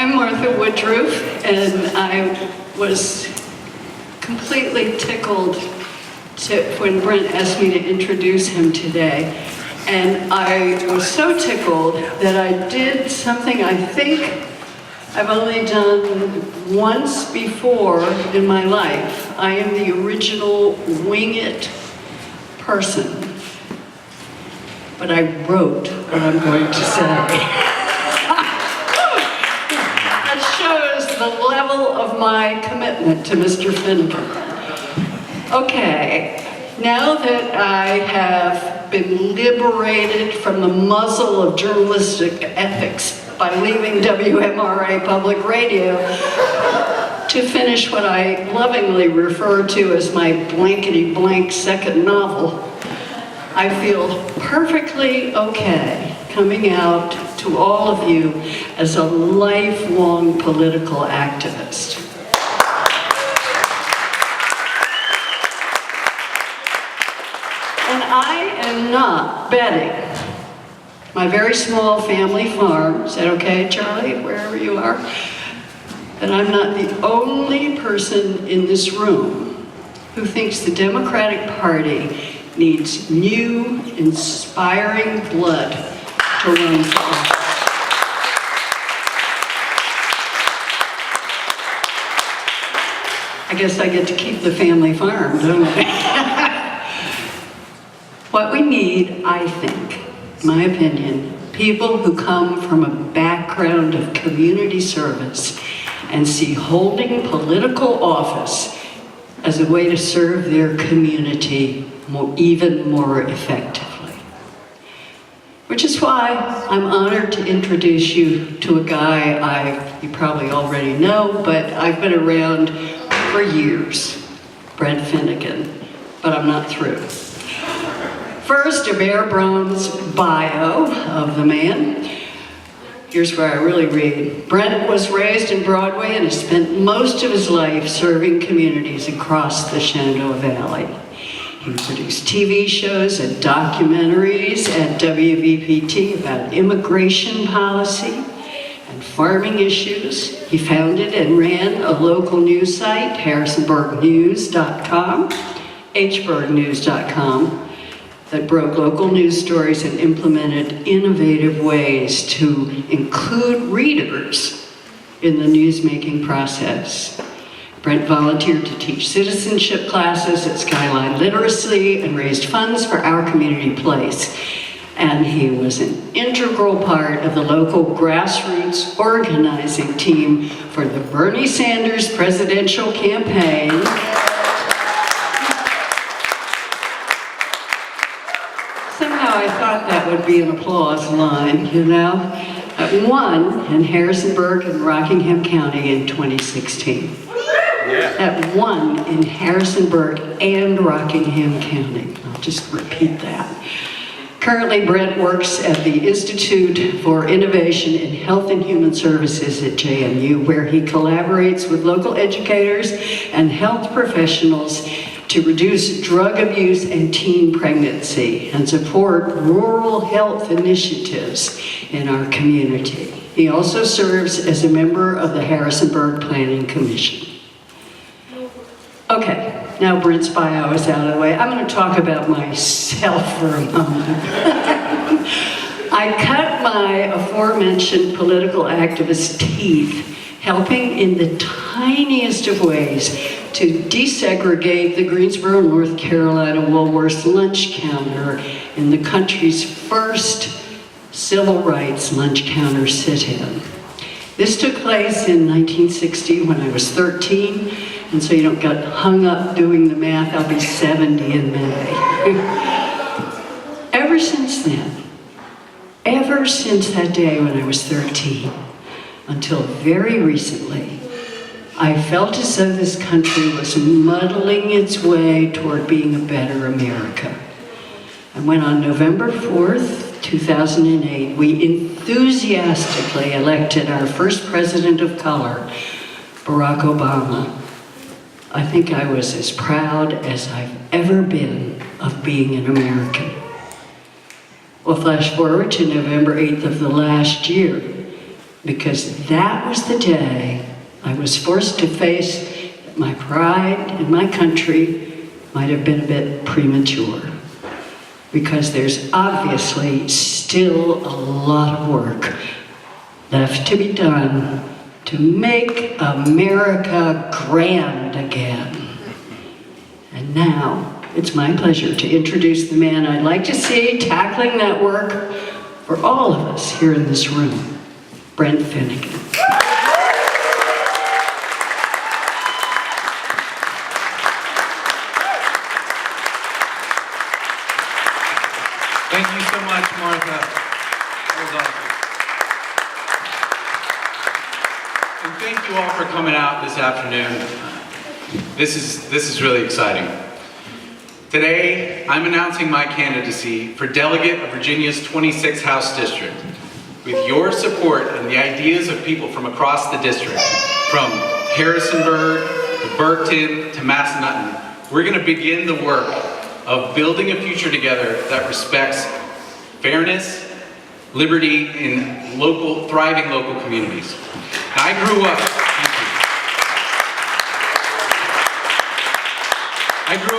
I'm Martha Woodruff, and I was completely tickled when Brent asked me to introduce him today. And I was so tickled that I did something I think I've only done once before in my life. I am the original wing it person. But I wrote what I'm going to say. That shows the level of my commitment to Mr. Finnegan. Okay, now that I have been liberated from the muzzle of journalistic ethics by leaving WMRA Public Radio to finish what I lovingly refer to as my blankety-blank second novel, I feel perfectly okay coming out to all of you as a lifelong political activist. And I am not betting my very small family farm, is that okay, Charlie, wherever you are? That I'm not the only person in this room who thinks the Democratic Party needs new, inspiring blood to run for office. I guess I get to keep the family farm, don't I? What we need, I think, my opinion, people who come from a background of community service and see holding political office as a way to serve their community even more effectively. Which is why I'm honored to introduce you to a guy you probably already know, but I've been around for years, Brent Finnegan, but I'm not through. First, a bare bones bio of the man. Here's where I really read. Brent was raised in Broadway and has spent most of his life serving communities across the Shenandoah Valley. He produced TV shows and documentaries at WVPT about immigration policy and farming issues. He founded and ran a local news site, harrisonburgnews.com, hburgnews.com, that broke local news stories and implemented innovative ways to include readers in the newsmaking process. Brent volunteered to teach citizenship classes at Skyline Literacy and raised funds for Our Community Place. And he was an integral part of the local grassroots organizing team for the Bernie Sanders presidential campaign. Somehow I thought that would be an applause line, you know? That won in Harrisonburg and Rockingham County in 2016. That won in Harrisonburg and Rockingham County. I'll just repeat that. Currently, Brent works at the Institute for Innovation in Health and Human Services at JMU, where he collaborates with local educators and health professionals to reduce drug abuse and teen pregnancy and support rural health initiatives in our community. He also serves as a member of the Harrisonburg Planning Commission. Okay, now Brent's bio is out of the way. I'm going to talk about myself for a moment. I cut my aforementioned political activist teeth helping in the tiniest of ways to desegregate the Greensboro, North Carolina Woolworths lunch counter in the country's first civil rights lunch counter sit-in. This took place in 1960 when I was 13, and so you don't get hung up doing the math, I'll be 70 in May. Ever since then, ever since that day when I was 13, until very recently, I felt as though this country was muddling its way toward being a better America. And when on November 4th, 2008, we enthusiastically elected our first president of color, Barack Obama, I think I was as proud as I've ever been of being an American. Well, flash forward to November 8th of the last year, because that was the day I was forced to face that my pride in my country might have been a bit premature. Because there's obviously still a lot of work left to be done to make America grand again. And now, it's my pleasure to introduce the man I'd like to see tackling that work for all of us here in this room, Brent Finnegan. Thank you so much, Martha. That was awesome. And thank you all for coming out this afternoon. This is really exciting. Today, I'm announcing my candidacy for Delegate of Virginia's 26th House District. With your support and the ideas of people from across the district, from Harrisonburg to Burkton to Massanutten, we're going to begin the work of building a future together that respects fairness, liberty in thriving local communities. I grew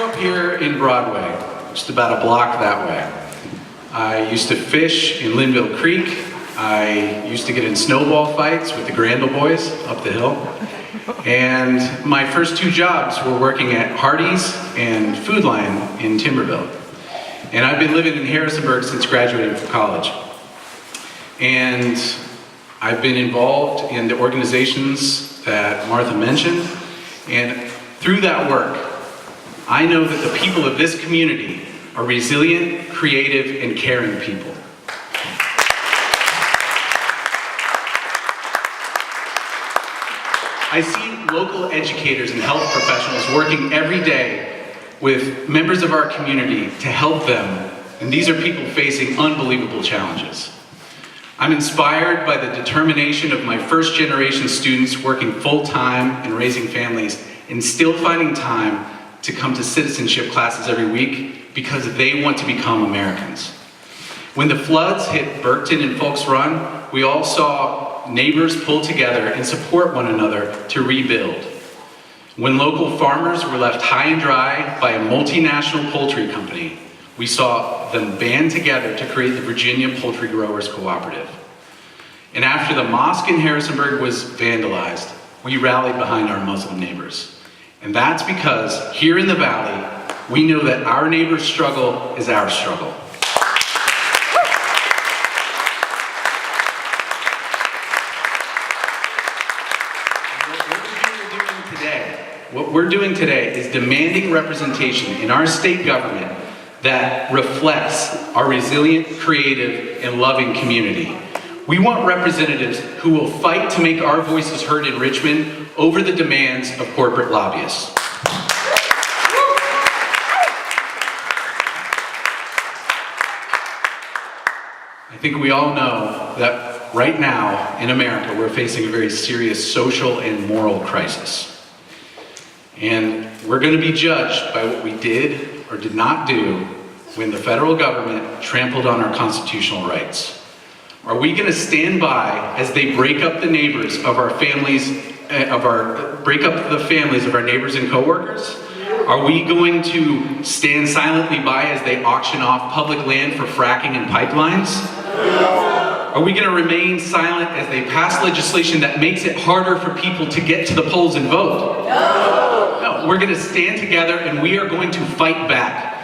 up here in Broadway, just about a block that way. I used to fish in Linville Creek. I used to get in snowball fights with the Grandel boys up the hill. And my first two jobs were working at Hardee's and Food Lion in Timberville. And I've been living in Harrisonburg since graduating from college. And I've been involved in the organizations that Martha mentioned. And through that work, I know that the people of this community are resilient, creative, and caring people. I see local educators and health professionals working every day with members of our community to help them, and these are people facing unbelievable challenges. I'm inspired by the determination of my first-generation students working full-time and raising families and still finding time to come to citizenship classes every week because they want to become Americans. When the floods hit Burkton and Folks Run, we all saw neighbors pull together and support one another to rebuild. When local farmers were left high and dry by a multinational poultry company, we saw them band together to create the Virginia Poultry Growers Cooperative. And after the mosque in Harrisonburg was vandalized, we rallied behind our Muslim neighbors. And that's because here in the Valley, we know that our neighbor's struggle is our struggle. What we're doing today is demanding representation in our state government that reflects our resilient, creative, and loving community. We want representatives who will fight to make our voices heard in Richmond over the demands of corporate lobbyists. I think we all know that right now in America, we're facing a very serious social and moral crisis. And we're going to be judged by what we did or did not do when the federal government trampled on our constitutional rights. Are we going to stand by as they break up the neighbors of our families, break up the families of our neighbors and coworkers? Are we going to stand silently by as they auction off public land for fracking and pipelines? Are we going to remain silent as they pass legislation that makes it harder for people to get to the polls and vote? No, we're going to stand together and we are going to fight back.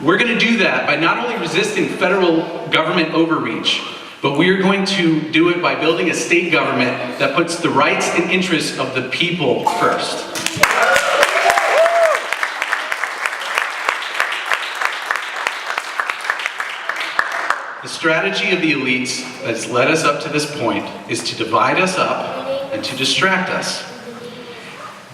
We're going to do that by not only resisting federal government overreach, but we are going to do it by building a state government that puts the rights and interests of the people first. The strategy of the elites that has led us up to this point is to divide us up and to distract us.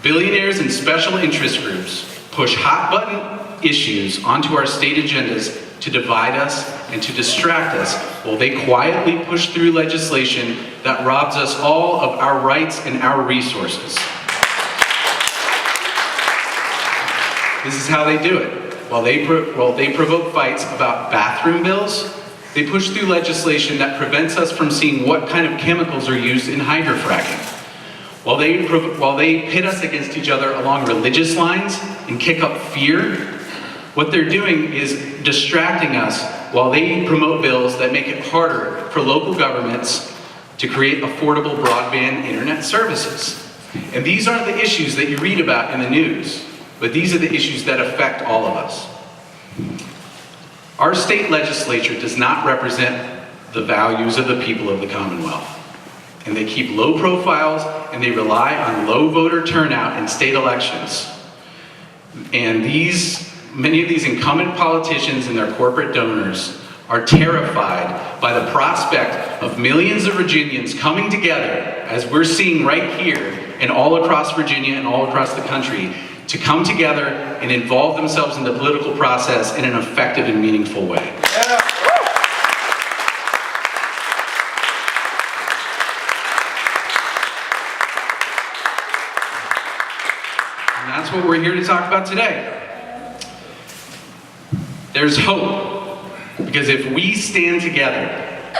Billionaires and special interest groups push hot-button issues onto our state agendas to divide us and to distract us while they quietly push through legislation that robs us all of our rights and our resources. This is how they do it. While they provoke fights about bathroom bills, They push through legislation that prevents us from seeing what kind of chemicals are used in hydrofracking. While they pit us against each other along religious lines and kick up fear, what they're doing is distracting us while they promote bills that make it harder for local governments to create affordable broadband internet services. And these aren't the issues that you read about in the news, but these are the issues that affect all of us. Our state legislature does not represent the values of the people of the Commonwealth. And they keep low profiles and they rely on low voter turnout in state elections. And many of these incumbent politicians and their corporate donors are terrified by the prospect of millions of Virginians coming together, as we're seeing right here and all across Virginia and all across the country, to come together and involve themselves in the political process in an effective and meaningful way. And that's what we're here to talk about today. There's hope, because if we stand together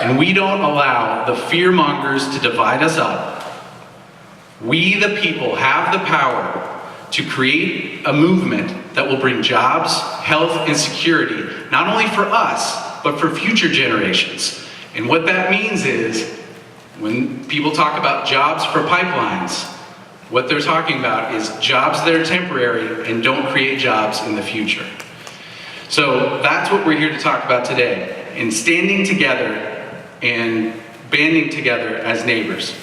and we don't allow the fear-mongers to divide us up, we, the people, have the power to create a movement that will bring jobs, health, and security, not only for us, but for future generations. And what that means is, when people talk about jobs for pipelines, what they're talking about is jobs that are temporary and don't create jobs in the future. So that's what we're here to talk about today, in standing together and banding together as neighbors.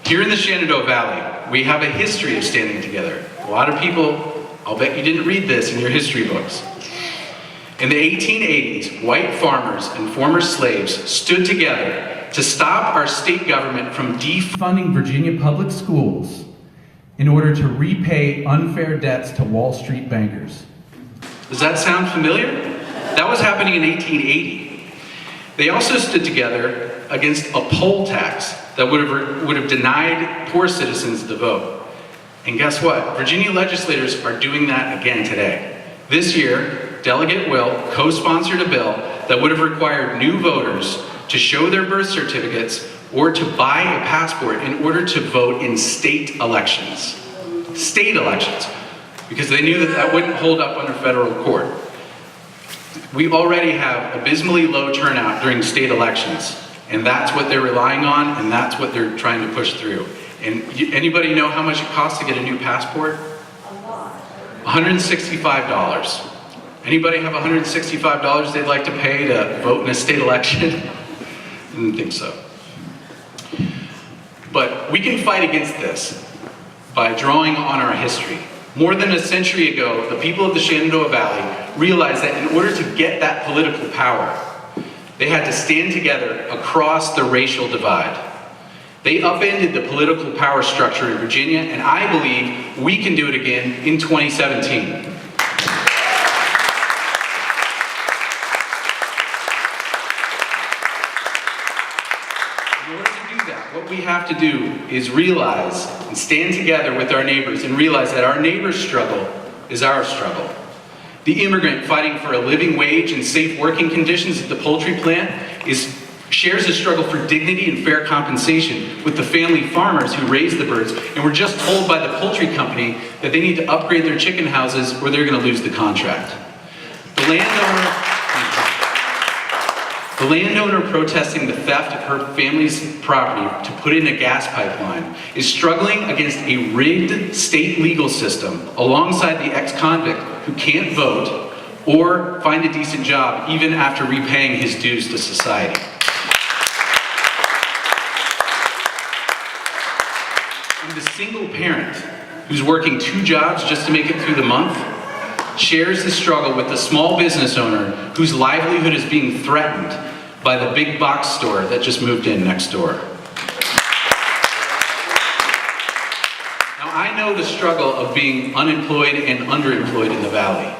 Here in the Shenandoah Valley, we have a history of standing together. A lot of people, I'll bet you didn't read this in your history books. In the 1880s, white farmers and former slaves stood together to stop our state government from defunding Virginia public schools in order to repay unfair debts to Wall Street bankers. Does that sound familiar? That was happening in 1880. They also stood together against a poll tax that would have denied poor citizens the vote. And guess what? Virginia legislators are doing that again today. This year, Delegate Will co-sponsored a bill that would have required new voters to show their birth certificates or to buy a passport in order to vote in state elections. State elections. Because they knew that that wouldn't hold up under federal court. We already have abysmally low turnout during state elections, and that's what they're relying on, and that's what they're trying to push through. And anybody know how much it costs to get a new passport? A lot. $165. Anybody have $165 they'd like to pay to vote in a state election? I didn't think so. But we can fight against this by drawing on our history. More than a century ago, the people of the Shenandoah Valley realized that in order to get that political power, they had to stand together across the racial divide. They upended the political power structure in Virginia, and I believe we can do it again in 2017. In order to do that, what we have to do is realize and stand together with our neighbors and realize that our neighbor's struggle is our struggle. The immigrant fighting for a living wage and safe working conditions at the poultry plant shares a struggle for dignity and fair compensation with the family farmers who raise the birds, and we're just told by the poultry company that they need to upgrade their chicken houses or they're going to lose the contract. The landowner protesting the theft of her family's property to put in a gas pipeline is struggling against a rigged state legal system alongside the ex-convict who can't vote or find a decent job even after repaying his dues to society. And the single parent who's working 2 jobs just to make it through the month shares the struggle with the small business owner whose livelihood is being threatened by the big box store that just moved in next door. Now, I know the struggle of being unemployed and underemployed in the Valley.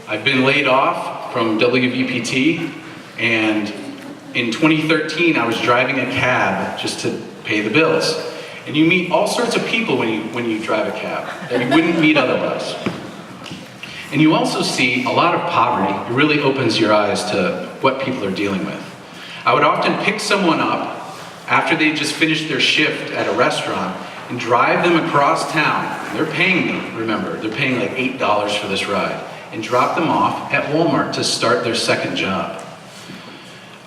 I've been laid off from WVPT, and in 2013, I was driving a cab just to pay the bills. And you meet all sorts of people when you drive a cab that you wouldn't meet otherwise. And you also see a lot of poverty. It really opens your eyes to what people are dealing with. I would often pick someone up after they just finished their shift at a restaurant and drive them across town. They're paying me, remember, they're paying like $8 for this ride, and drop them off at Walmart to start their second job.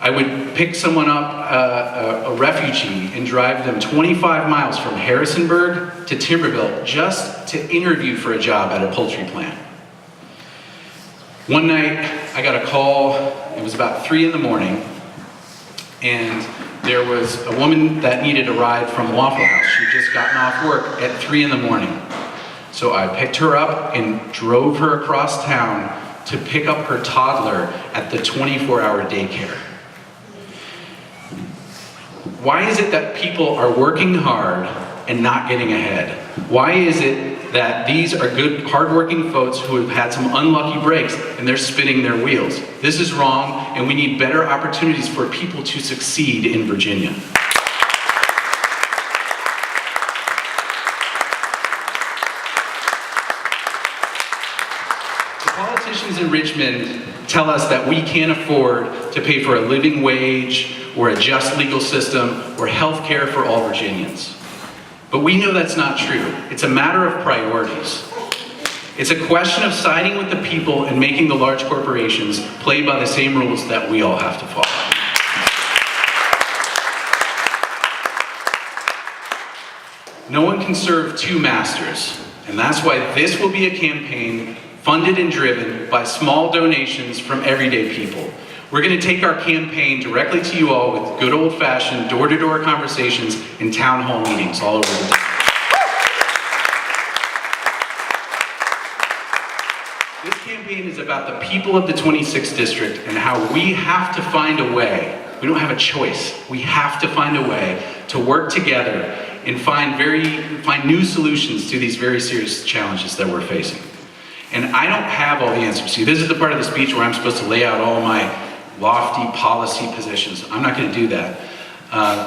I would pick someone up, a refugee, and drive them 25 miles from Harrisonburg to Timberville just to interview for a job at a poultry plant. One night, I got a call, it was about 3 in the morning, and there was a woman that needed a ride from Waffle House. She'd just gotten off work at 3 in the morning. So I picked her up and drove her across town to pick up her toddler at the 24-hour daycare. Why is it that people are working hard and not getting ahead? Why is it that these are good, hardworking folks who have had some unlucky breaks and they're spinning their wheels? This is wrong, and we need better opportunities for people to succeed in Virginia. The politicians in Richmond tell us that we can't afford to pay for a living wage or a just legal system or health care for all Virginians. But we know that's not true. It's a matter of priorities. It's a question of siding with the people and making the large corporations play by the same rules that we all have to follow. No one can serve two masters, and that's why this will be a campaign funded and driven by small donations from everyday people. We're going to take our campaign directly to you all with good old-fashioned door-to-door conversations and town hall meetings all over the town. This campaign is about the people of the 26th district and how we have to find a way. We don't have a choice. We have to find a way to work together and find new solutions to these very serious challenges that we're facing. And I don't have all the answers. See, this is the part of the speech where I'm supposed to lay out all my lofty policy positions. I'm not going to do that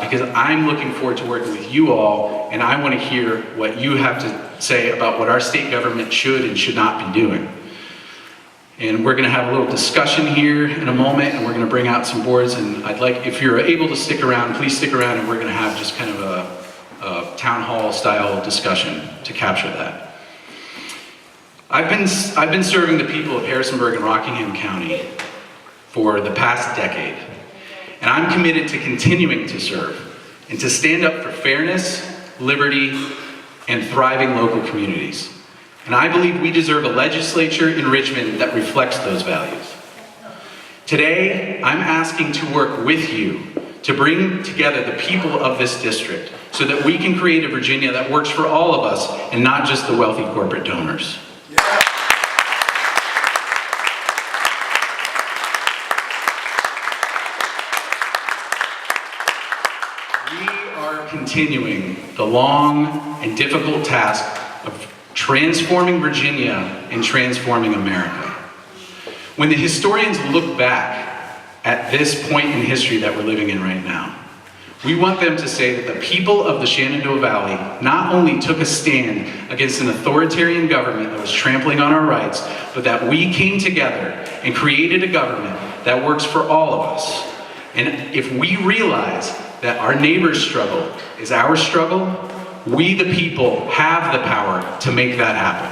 because I'm looking forward to working with you all, and I want to hear what you have to say about what our state government should and should not be doing. And we're going to have a little discussion here in a moment, and we're going to bring out some boards, and I'd like, if you're able to stick around, please stick around, and we're going to have just kind of a town hall style discussion to capture that. I've been serving the people of Harrisonburg and Rockingham County for the past decade, and I'm committed to continuing to serve and to stand up for fairness, liberty, and thriving local communities. And I believe we deserve a legislature in Richmond that reflects those values. Today, I'm asking to work with you to bring together the people of this district so that we can create a Virginia that works for all of us and not just the wealthy corporate donors. Continuing the long and difficult task of transforming Virginia and transforming America. When the historians look back at this point in history that we're living in right now, we want them to say that the people of the Shenandoah Valley not only took a stand against an authoritarian government that was trampling on our rights, but that we came together and created a government that works for all of us. And if we realize that our neighbor's struggle is our struggle, we the people have the power to make that happen.